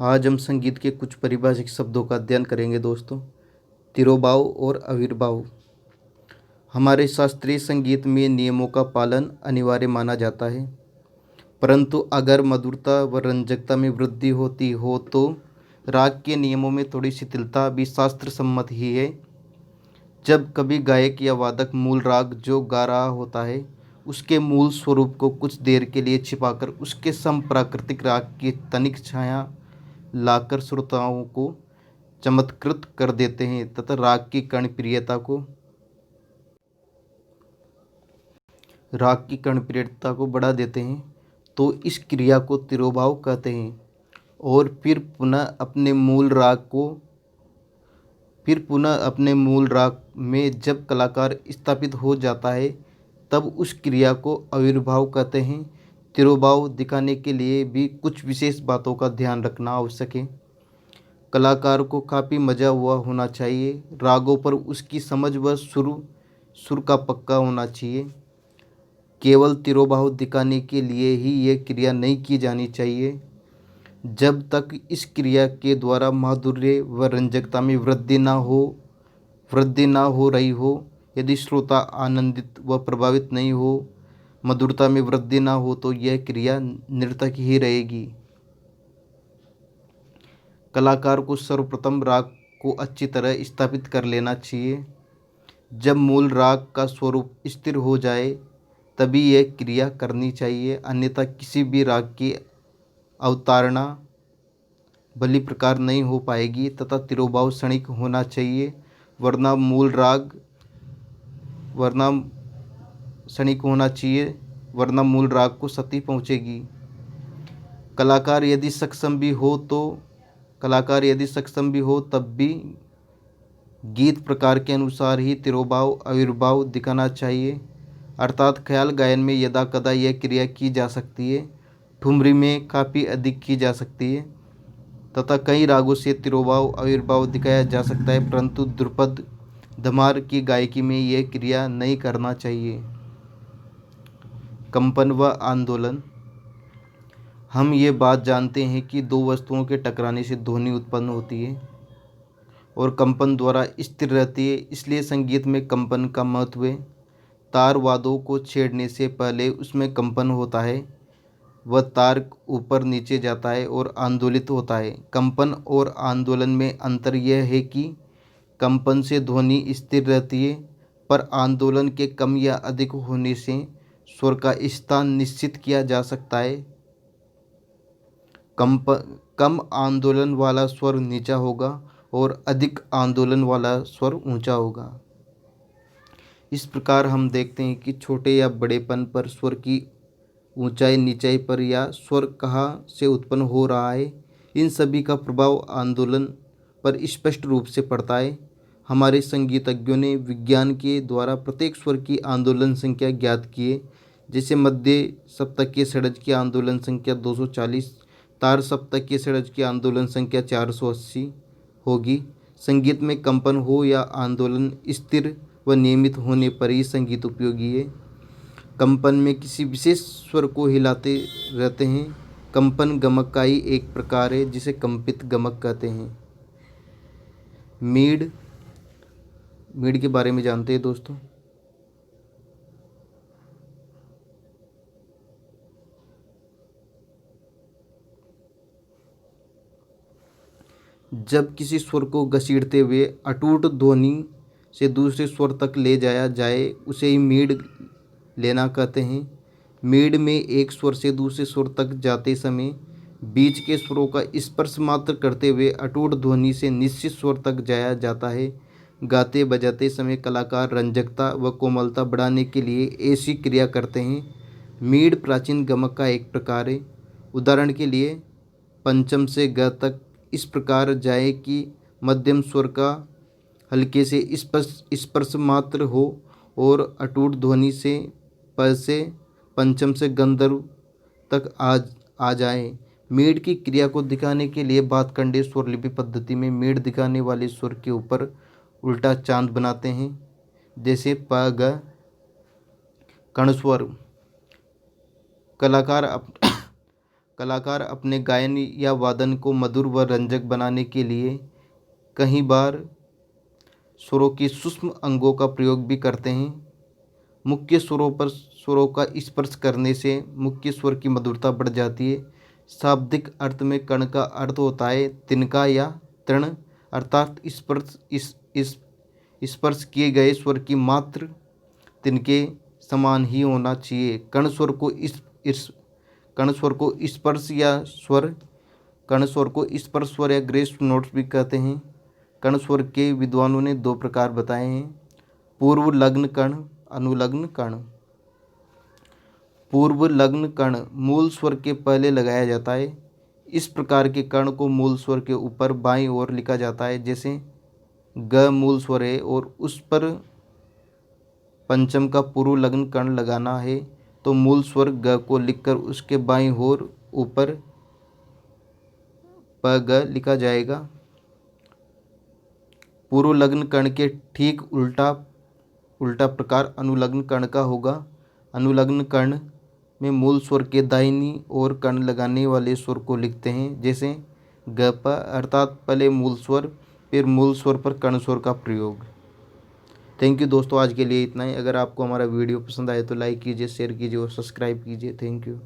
आज हम संगीत के कुछ पारिभाषिक शब्दों का अध्ययन करेंगे दोस्तों। तिरोभाव और आविर्भाव। हमारे शास्त्रीय संगीत में नियमों का पालन अनिवार्य माना जाता है, परंतु अगर मधुरता व रंजकता में वृद्धि होती हो तो राग के नियमों में थोड़ी शिथिलता भी शास्त्र सम्मत ही है। जब कभी गायक या वादक मूल राग जो गा रहा होता है उसके मूल स्वरूप को कुछ देर के लिए छिपाकर उसके समप्राकृतिक राग की तनिक छाया लाकर श्रोताओं को चमत्कृत कर देते हैं तथा राग की कर्णप्रियता को बढ़ा देते हैं, तो इस क्रिया को तिरोभाव कहते हैं। और फिर पुनः अपने मूल राग में जब कलाकार स्थापित हो जाता है तब उस क्रिया को आविर्भाव कहते हैं। तिरोभाव दिखाने के लिए भी कुछ विशेष बातों का ध्यान रखना आवश्यक है। कलाकार को काफ़ी मजा हुआ होना चाहिए। रागों पर उसकी समझ व सुर का पक्का होना चाहिए। केवल तिरोभाव दिखाने के लिए ही यह क्रिया नहीं की जानी चाहिए। जब तक इस क्रिया के द्वारा माधुर्य व रंजकता में वृद्धि ना हो रही हो, यदि श्रोता आनंदित व प्रभावित नहीं हो, मधुरता में वृद्धि ना हो, तो यह क्रिया निरर्थक ही रहेगी। कलाकार को सर्वप्रथम राग को अच्छी तरह स्थापित कर लेना चाहिए। जब मूल राग का स्वरूप स्थिर हो जाए तभी यह क्रिया करनी चाहिए, अन्यथा किसी भी राग की अवतारणा भली प्रकार नहीं हो पाएगी तथा तिरोभाव क्षणिक होना चाहिए, वरना मूल राग को क्षति पहुँचेगी। कलाकार यदि सक्षम भी हो तब भी गीत प्रकार के अनुसार ही तिरोभाव आविर्भाव दिखाना चाहिए। अर्थात ख्याल गायन में यदा कदा यह क्रिया की जा सकती है, ठुमरी में काफ़ी अधिक की जा सकती है तथा कई रागों से तिरोभाव आविर्भाव दिखाया जा सकता है, परंतु ध्रुपद धमार की गायकी में यह क्रिया नहीं करना चाहिए। कंपन व आंदोलन। हम ये बात जानते हैं कि दो वस्तुओं के टकराने से ध्वनि उत्पन्न होती है और कंपन द्वारा स्थिर रहती है, इसलिए संगीत में कंपन का महत्व है। तार वाद्यों को छेड़ने से पहले उसमें कंपन होता है, वह तार ऊपर नीचे जाता है और आंदोलित होता है। कंपन और आंदोलन में अंतर यह है कि कंपन से ध्वनि स्थिर रहती है, पर आंदोलन के कम या अधिक होने से स्वर का स्थान निश्चित किया जा सकता है। कम आंदोलन वाला स्वर नीचा होगा और अधिक आंदोलन वाला स्वर ऊंचा होगा। इस प्रकार हम देखते हैं कि छोटे या बड़ेपन पर स्वर की ऊंचाई नीचाई पर या स्वर कहाँ से उत्पन्न हो रहा है, इन सभी का प्रभाव आंदोलन पर स्पष्ट रूप से पड़ता है। हमारे संगीतज्ञों ने विज्ञान के द्वारा प्रत्येक स्वर की आंदोलन संख्या ज्ञात की है। जैसे मध्य सप्तकीय षड्ज की आंदोलन संख्या 240, तार सप्तकीय षड्ज की आंदोलन संख्या 480 होगी। संगीत में कंपन हो या आंदोलन स्थिर व नियमित होने पर ही संगीत उपयोगी है। कंपन में किसी विशेष स्वर को हिलाते रहते हैं। कंपन गमक का ही एक प्रकार है जिसे कंपित गमक कहते हैं। मीड के बारे में जानते हैं दोस्तों। जब किसी स्वर को घसीटते हुए अटूट ध्वनि से दूसरे स्वर तक ले जाया जाए उसे ही मीड लेना कहते हैं। मीड में एक स्वर से दूसरे स्वर तक जाते समय बीच के स्वरों का स्पर्श मात्र करते हुए अटूट ध्वनि से निश्चित स्वर तक जाया जाता है। गाते बजाते समय कलाकार रंजकता व कोमलता बढ़ाने के लिए ऐसी क्रिया करते हैं। मीड प्राचीन गमक का एक प्रकार है। उदाहरण के लिए पंचम से ग तक इस प्रकार जाए कि मध्यम स्वर का हल्के से स्पर्श मात्र हो और अटूट ध्वनि से प से पंचम से गंधर्व तक आ जाए। मीड की क्रिया को दिखाने के लिए भातखंडे स्वरलिपि पद्धति में मीड दिखाने वाले स्वर के ऊपर उल्टा चांद बनाते हैं। जैसे प ग कण स्वर। कलाकार अपने गायन या वादन को मधुर व रंजक बनाने के लिए कई बार सुरों की सूक्ष्म अंगों का प्रयोग भी करते हैं। मुख्य स्वरों पर स्वरों का स्पर्श करने से मुख्य स्वर की मधुरता बढ़ जाती है। शाब्दिक अर्थ में कण का अर्थ होता है तिनका या तृण, अर्थात स्पर्श किए गए स्वर की मात्र तिनके समान ही होना चाहिए। कण स्वर को स्पर्श या स्वर कण स्वर को स्पर्श स्वर या ग्रेस नोट्स भी कहते हैं। कण स्वर के विद्वानों ने दो प्रकार बताए हैं, पूर्व लग्न कण, अनुलग्न कण। पूर्व लग्न कण मूल स्वर के पहले लगाया जाता है। इस प्रकार के कण को मूल स्वर के ऊपर बाईं ओर लिखा जाता है। जैसे ग मूल स्वर है और उस पर पंचम का पूर्व लग्न कण लगाना है तो मूल स्वर ग को लिखकर उसके बाईं ओर ऊपर प ग लिखा जाएगा। पूर्व लग्न कण के ठीक उल्टा प्रकार अनुलग्न कण का होगा। अनुलग्न कण में मूल स्वर के दाहिनी ओर कण लगाने वाले स्वर को लिखते हैं। जैसे ग प, अर्थात पहले मूल स्वर फिर मूल स्वर पर कण स्वर का प्रयोग। थैंक यू दोस्तों, आज के लिए इतना ही। अगर आपको हमारा वीडियो पसंद आए तो लाइक कीजिए, शेयर कीजिए और सब्सक्राइब कीजिए। Thank you.